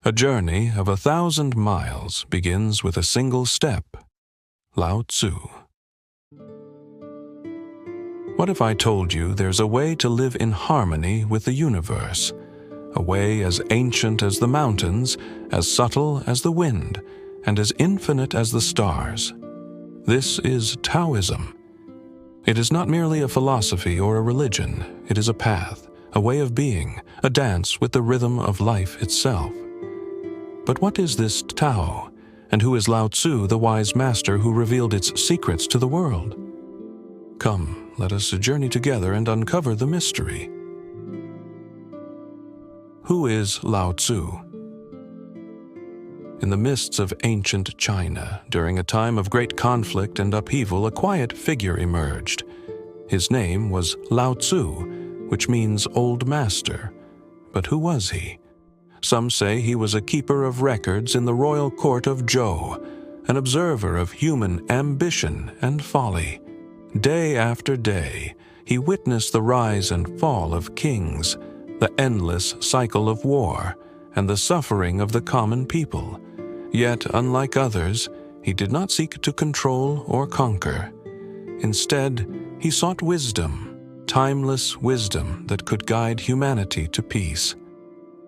A journey of 1,000 miles begins with a single step. Lao Tzu. What if I told you there's a way to live in harmony with the universe, a way as ancient as the mountains, as subtle as the wind, and as infinite as the stars? This is Taoism. It is not merely a philosophy or a religion. It is a path, a way of being, a dance with the rhythm of life itself. But what is this Tao, and who is Lao Tzu, the wise master who revealed its secrets to the world? Come, let us journey together and uncover the mystery. Who is Lao Tzu? In the mists of ancient China, during a time of great conflict and upheaval, a quiet figure emerged. His name was Lao Tzu, which means old master. But who was he? Some say he was a keeper of records in the royal court of Zhou, an observer of human ambition and folly. Day after day, he witnessed the rise and fall of kings, the endless cycle of war, and the suffering of the common people. Yet, unlike others, he did not seek to control or conquer. Instead, he sought wisdom, timeless wisdom that could guide humanity to peace.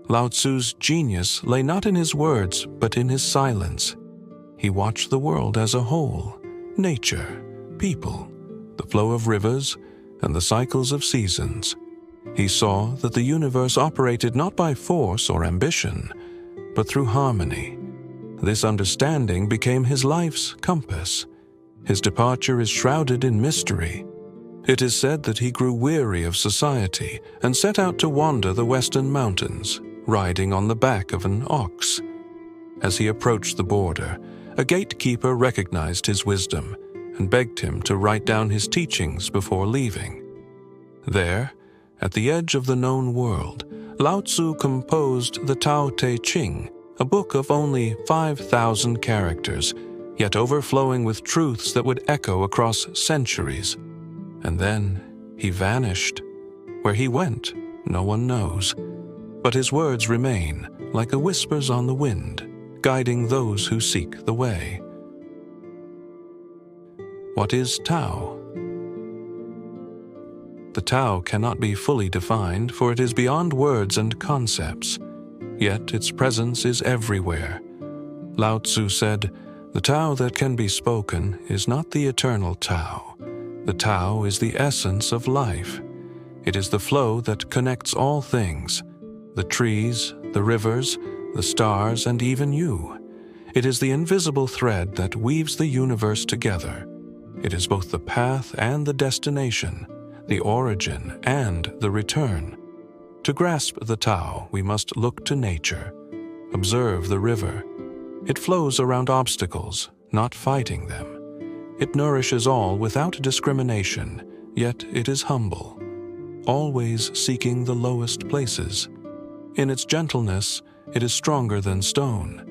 Lao Tzu's genius lay not in his words, but in his silence. He watched the world as a whole, nature, people, the flow of rivers, and the cycles of seasons. He saw that the universe operated not by force or ambition, but through harmony. This understanding became his life's compass. His departure is shrouded in mystery. It is said that he grew weary of society and set out to wander the western mountains, riding on the back of an ox. As he approached the border, a gatekeeper recognized his wisdom and begged him to write down his teachings before leaving. There, at the edge of the known world, Lao Tzu composed the Tao Te Ching, a book of only 5,000 characters, yet overflowing with truths that would echo across centuries. And then he vanished. Where he went, no one knows. But his words remain, like the whispers on the wind, guiding those who seek the way. What is Tao? The Tao cannot be fully defined, for it is beyond words and concepts. Yet its presence is everywhere. Lao Tzu said, "The Tao that can be spoken is not the eternal Tao. The Tao is the essence of life. It is the flow that connects all things, the trees, the rivers, the stars, and even you. It is the invisible thread that weaves the universe together. It is both the path and the destination, the origin and the return. To grasp the Tao, we must look to nature. Observe the river. It flows around obstacles, not fighting them. It nourishes all without discrimination, yet it is humble, always seeking the lowest places. In its gentleness, it is stronger than stone.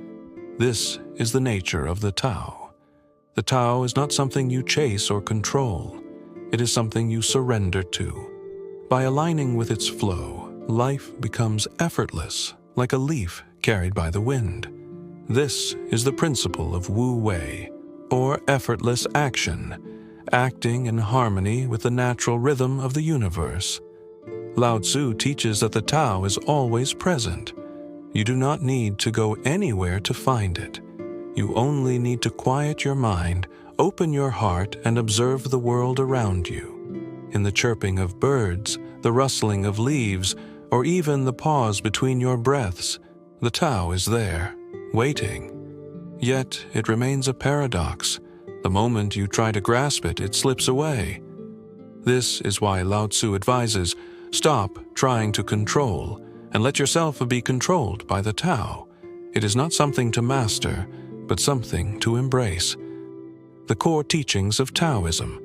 This is the nature of the Tao. The Tao is not something you chase or control. It is something you surrender to. By aligning with its flow, life becomes effortless, like a leaf carried by the wind. This is the principle of Wu Wei, or effortless action, acting in harmony with the natural rhythm of the universe. Lao Tzu teaches that the Tao is always present. You do not need to go anywhere to find it. You only need to quiet your mind, open your heart, and observe the world around you. In the chirping of birds, the rustling of leaves, or even the pause between your breaths, the Tao is there, waiting. Yet it remains a paradox. The moment you try to grasp it, it slips away. This is why Lao Tzu advises, stop trying to control, and let yourself be controlled by the Tao. It is not something to master, but something to embrace. The core teachings of Taoism.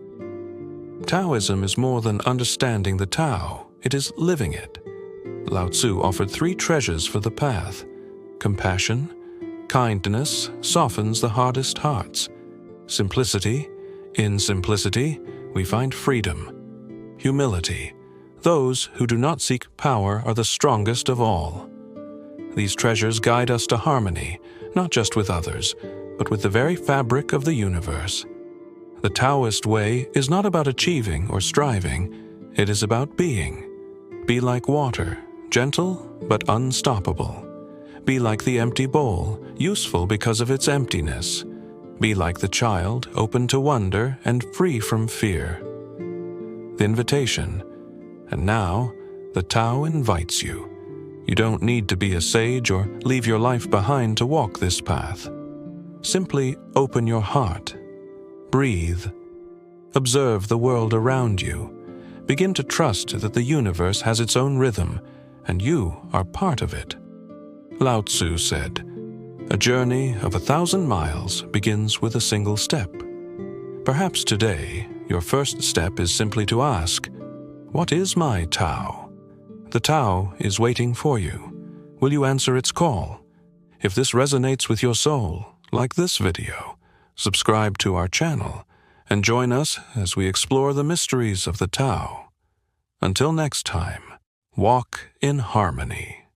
Taoism is more than understanding the Tao, it is living it. Lao Tzu offered 3 treasures for the path. Compassion, kindness softens the hardest hearts. Simplicity, in simplicity we find freedom. Humility, those who do not seek power are the strongest of all. These treasures guide us to harmony, not just with others, but with the very fabric of the universe. The Taoist way is not about achieving or striving, it is about being. Be like water, gentle but unstoppable. Be like the empty bowl, useful because of its emptiness. Be like the child, open to wonder and free from fear. The invitation. And now, the Tao invites you. You don't need to be a sage or leave your life behind to walk this path. Simply open your heart. Breathe. Observe the world around you. Begin to trust that the universe has its own rhythm, and you are part of it. Lao Tzu said, "A journey of 1,000 miles begins with a single step." Perhaps today, your first step is simply to ask, "What is my Tao?" The Tao is waiting for you. Will you answer its call? If this resonates with your soul, like this video, subscribe to our channel, and join us as we explore the mysteries of the Tao. Until next time, walk in harmony.